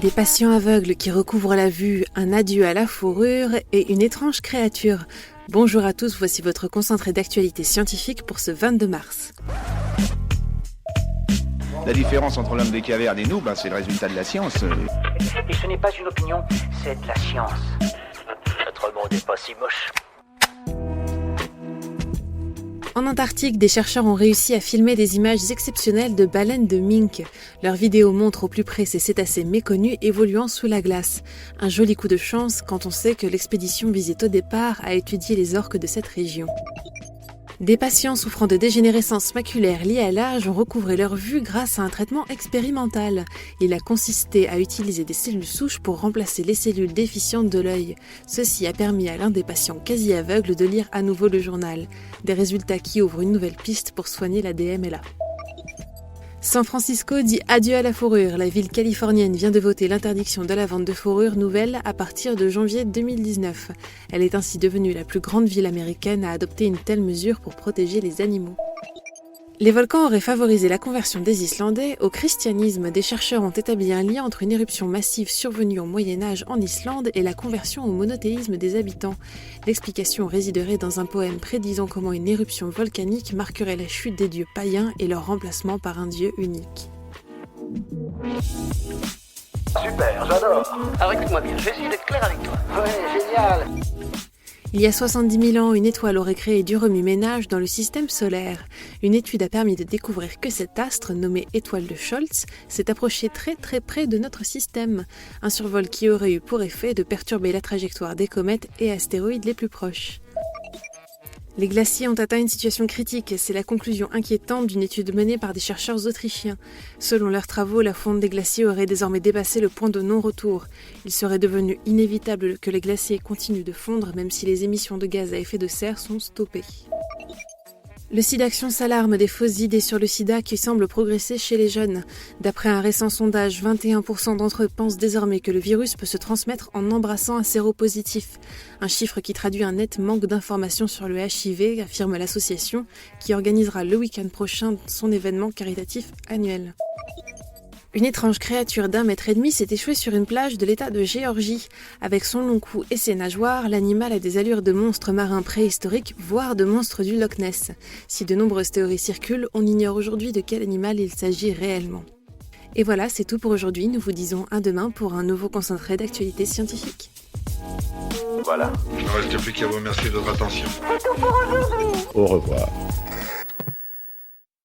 Des patients aveugles qui recouvrent la vue, un adieu à la fourrure et une étrange créature. Bonjour à tous, voici votre concentré d'actualité scientifique pour ce 22 mars. La différence entre l'homme des cavernes et nous, c'est le résultat de la science. Et ce n'est pas une opinion, c'est de la science. Notre monde n'est pas si moche. En Antarctique, des chercheurs ont réussi à filmer des images exceptionnelles de baleines de mink. Leurs vidéos montrent au plus près ces cétacés méconnus évoluant sous la glace. Un joli coup de chance quand on sait que l'expédition visait au départ à étudier les orques de cette région. Des patients souffrant de dégénérescence maculaire liée à l'âge ont recouvré leur vue grâce à un traitement expérimental. Il a consisté à utiliser des cellules souches pour remplacer les cellules déficientes de l'œil. Ceci a permis à l'un des patients quasi aveugles de lire à nouveau le journal. Des résultats qui ouvrent une nouvelle piste pour soigner la DMLA. San Francisco dit adieu à la fourrure. La ville californienne vient de voter l'interdiction de la vente de fourrure nouvelle à partir de janvier 2019. Elle est ainsi devenue la plus grande ville américaine à adopter une telle mesure pour protéger les animaux. Les volcans auraient favorisé la conversion des Islandais au christianisme. Des chercheurs ont établi un lien entre une éruption massive survenue au Moyen-Âge en Islande et la conversion au monothéisme des habitants. L'explication résiderait dans un poème prédisant comment une éruption volcanique marquerait la chute des dieux païens et leur remplacement par un dieu unique. Super, j'adore. Alors écoute-moi bien, je vais essayer d'être clair avec toi. Ouais, génial. Il y a 70 000 ans, une étoile aurait créé du remue-ménage dans le système solaire. Une étude a permis de découvrir que cet astre, nommé étoile de Scholz, s'est approché très près de notre système. Un survol qui aurait eu pour effet de perturber la trajectoire des comètes et astéroïdes les plus proches. Les glaciers ont atteint une situation critique, c'est la conclusion inquiétante d'une étude menée par des chercheurs autrichiens. Selon leurs travaux, la fonte des glaciers aurait désormais dépassé le point de non-retour. Il serait devenu inévitable que les glaciers continuent de fondre même si les émissions de gaz à effet de serre sont stoppées. Le SIDAction s'alarme des fausses idées sur le sida qui semblent progresser chez les jeunes. D'après un récent sondage, 21% d'entre eux pensent désormais que le virus peut se transmettre en embrassant un séropositif. Un chiffre qui traduit un net manque d'informations sur le HIV, affirme l'association, qui organisera le week-end prochain son événement caritatif annuel. Une étrange créature d'1,5 mètre s'est échouée sur une plage de l'État de Géorgie. Avec son long cou et ses nageoires, l'animal a des allures de monstre marin préhistorique, voire de monstre du Loch Ness. Si de nombreuses théories circulent, on ignore aujourd'hui de quel animal il s'agit réellement. Et voilà, c'est tout pour aujourd'hui. Nous vous disons à demain pour un nouveau concentré d'actualité scientifique. Voilà. Il ne reste plus qu'à vous remercier de votre attention. C'est tout pour aujourd'hui. Au revoir.